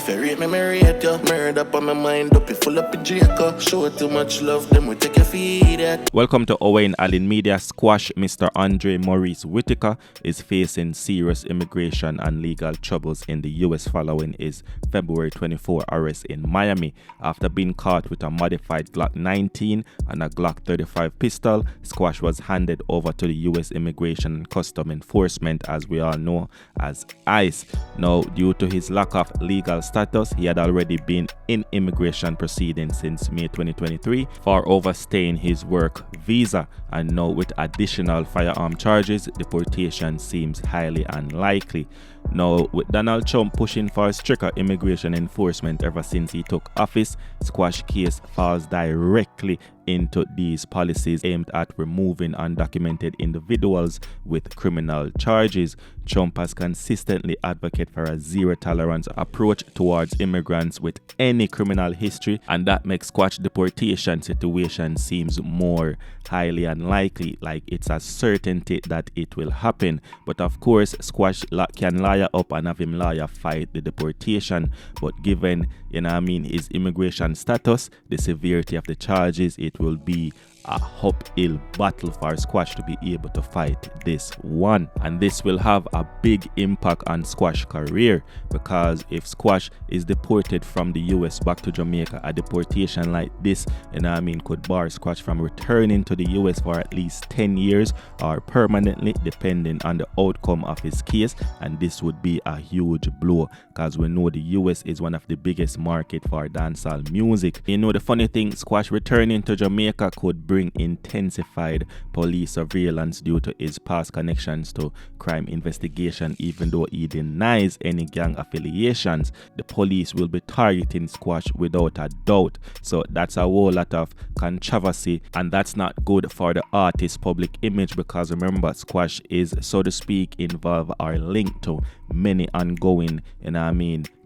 If you rate me, me rate you. Murder up on my mind up, you full up a Draco. Show too much love, then we take your feed at. Welcome to Owen Allen Media. Squash Mr. Andre Maurice Whitaker is facing serious immigration and legal troubles in the US following his February 24 arrest in Miami. After being caught with a modified Glock 19 and a Glock 35 pistol, Squash was handed over to the US Immigration and Custom Enforcement, as we all know as ICE. Now, due to his lack of legal status, he had already been in immigration proceedings since May 2023 for overstaying his work visa, and now with additional firearm charges, deportation seems highly unlikely. Now, with Donald Trump pushing for stricter immigration enforcement ever since he took office, Squash case falls directly into these policies aimed at removing undocumented individuals with criminal charges. Trump has consistently advocated for a zero-tolerance approach towards immigrants with any criminal history, and that makes Squash deportation situation seems more highly unlikely, like it's a certainty that it will happen. But of course, Squash can lawyer up and have him lawyer fight the deportation, but given, his immigration status, the severity of the charges, it will be a uphill battle for Squash to be able to fight this one, and this will have a big impact on Squash career, because if Squash is deported from the US back to Jamaica, a deportation like this could bar Squash from returning to the US for at least 10 years or permanently, depending on the outcome of his case. And this would be a huge blow, because we know the US is one of the biggest market for dancehall music. The funny thing, Squash returning to Jamaica could bring intensified police surveillance due to his past connections to crime investigation. Even though he denies any gang affiliations, the police will be targeting Squash without a doubt. So that's a whole lot of controversy, and that's not good for the artist's public image, because remember, Squash is, so to speak, involved or linked to many ongoing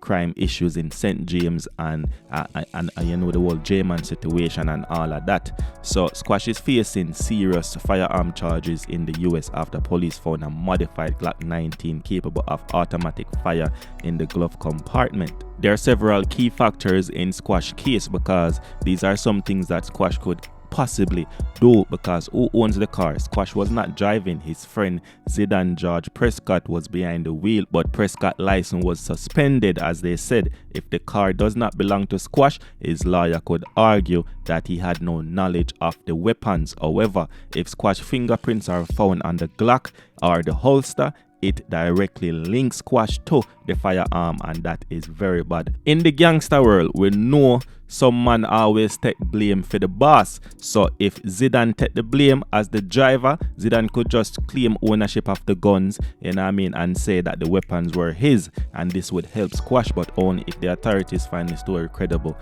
crime issues in St. James and the whole J-Man situation and all of that. So Squash is facing serious firearm charges in the US after police found a modified Glock 19 capable of automatic fire in the glove compartment. There are several key factors in Squash case, because these are some things that Squash could possibly do, because who owns the car? Squash was not driving. His friend Zidane George Prescott was behind the wheel, but Prescott's license was suspended, as they said. If the car does not belong to Squash, his lawyer could argue that he had no knowledge of the weapons. However, if Squash fingerprints are found on the Glock or the holster, it directly links Squash to the firearm, and that is very bad. In the gangster world, we know some man always take blame for the boss. So if Zidane take the blame as the driver, Zidane could just claim ownership of the guns, and say that the weapons were his, and this would help Squash, but only if the authorities find the story credible,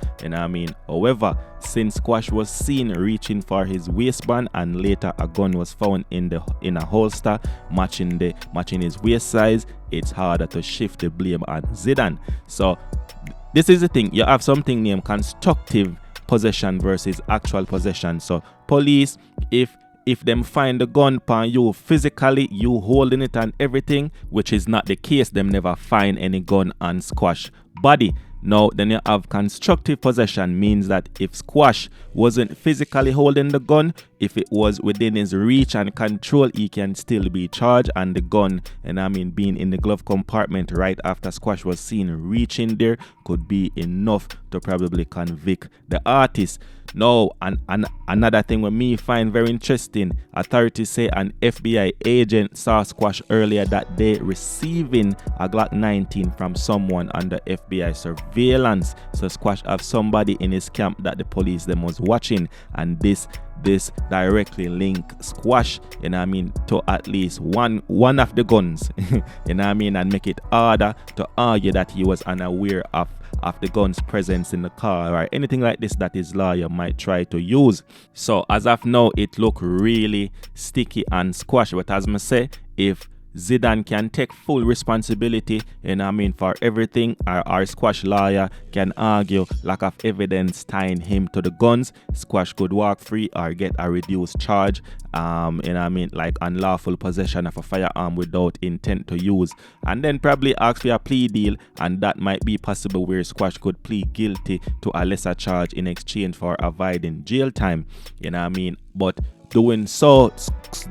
However, since Squash was seen reaching for his waistband, and later a gun was found in a holster matching his waist size, it's harder to shift the blame on Zidane. So this is the thing, you have something named constructive possession versus actual possession. So police, if them find the gun upon you physically, you holding it and everything, which is not the case, them never find any gun on Squash body. Now, then you have constructive possession, means that if Squash wasn't physically holding the gun, if it was within his reach and control, he can still be charged, and the gun, being in the glove compartment right after Squash was seen reaching there, could be enough to probably convict the artist. Now, and another thing with me find very interesting, authorities say an FBI agent saw Squash earlier that day receiving a Glock 19 from someone under FBI surveillance. So Squash have somebody in his camp that the police them was watching, and this directly link Squash, to at least one of the guns, and make it harder to argue that he was unaware of the gun's presence in the car or anything like this that his lawyer might try to use. So as of now, it look really sticky and Squash, but as I say, if Zidane can take full responsibility, you know what I mean, for everything. Our squash lawyer can argue lack of evidence tying him to the guns. Squash could walk free or get a reduced charge, you know what I mean, like unlawful possession of a firearm without intent to use, and then probably ask for a plea deal, and that might be possible where Squash could plead guilty to a lesser charge in exchange for avoiding jail time, you know what I mean. But doing so,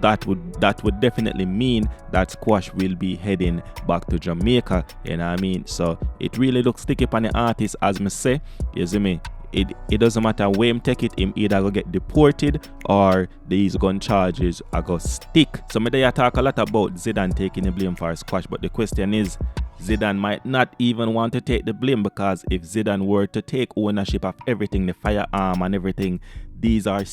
that would definitely mean that Squash will be heading back to Jamaica, you know what I mean. So it really looks sticky upon the artist, as me say, you see me. It doesn't matter where him take it, him either go get deported or these gun charges are go stick. So me there talk a lot about Zidane taking the blame for Squash, but the question is, Zidane might not even want to take the blame, because if Zidane were to take ownership of everything, the firearm and everything, these are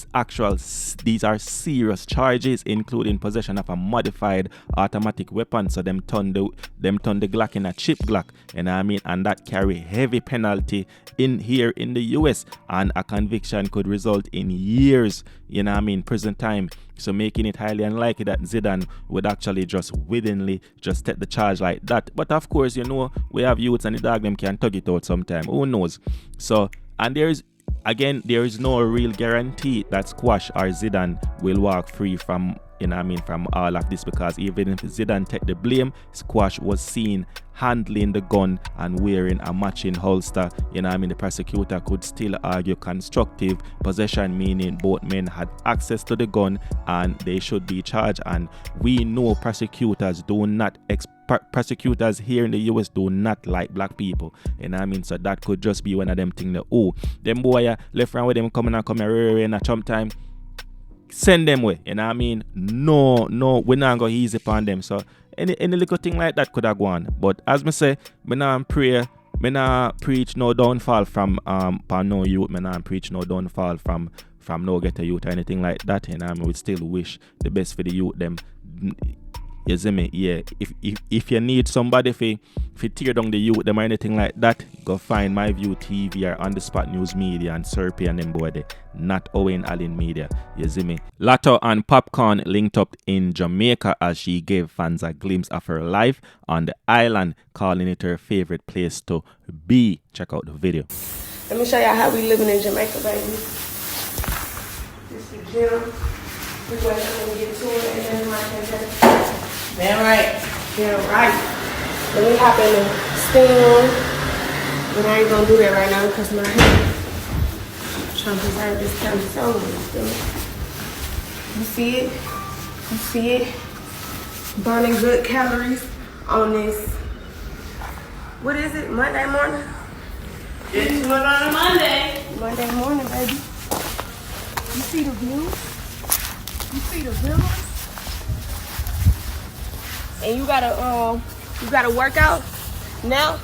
serious charges, including possession of a modified automatic weapon. So them turn the Glock in a chip Glock, you know what I mean, and that carry heavy penalty in here in the US, and a conviction could result in years, you know what I mean, prison time. So making it highly unlikely that Zidane would actually just willingly just take the charge like that. But of course, you know, we have youths and the dog them can tug it out sometime. Who knows? So, and there is no real guarantee that Squash or Zidane will walk free from, you know what I mean, from all of this, because even if Zidane take the blame, Squash was seen handling the gun and wearing a matching holster, you know what I mean. The prosecutor could still argue constructive possession, meaning both men had access to the gun and they should be charged. And we know prosecutors here in the US do not like black people, you know what I mean. So that could just be one of them things that, oh, them boy left around with them coming in a Trump time, send them away, you know what I mean. No, we're not going to easy upon them. So any little thing like that could have gone. But as me say, me not pray, me not preach no downfall from no youth, me not preach no downfall from no get a youth or anything like that, you know what I mean. We still wish the best for the youth them. You see me? Yeah. If you need somebody for tear down the youth them or anything like that, go find My View TV or On The Spot News Media and Serpy and them boy there. Not Owen Allen Media. You see me? Latto and POPCAAN linked up in Jamaica as she gave fans a glimpse of her life on the island, calling it her favorite place to be. Check out the video. Let me show y'all how we living in Jamaica, baby. This is the gym. We're going to get to it and then my campaign. Damn right. Let me hop in the steam. But I ain't gonna do that right now because my hair. I'm trying to preserve this kind of song. You see it? You see it? Burning good calories on this. What is it? Monday morning? It's on a Monday. Monday morning, baby. You see the view? You see the view? And you gotta work out now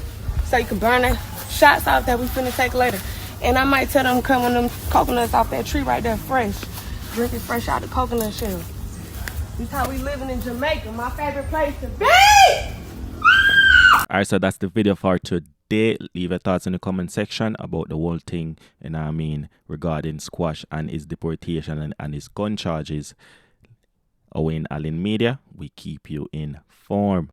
so you can burn the shots off that we finna take later. And I might tell them come with them coconuts off that tree right there fresh. Drink it fresh out the coconut shell. This is how we living in Jamaica, my favorite place to be! Alright, so that's the video for today. Leave your thoughts in the comment section about the whole thing, you know what I mean, regarding Squash and his deportation and his gun charges. Owen Allen Media, we keep you informed.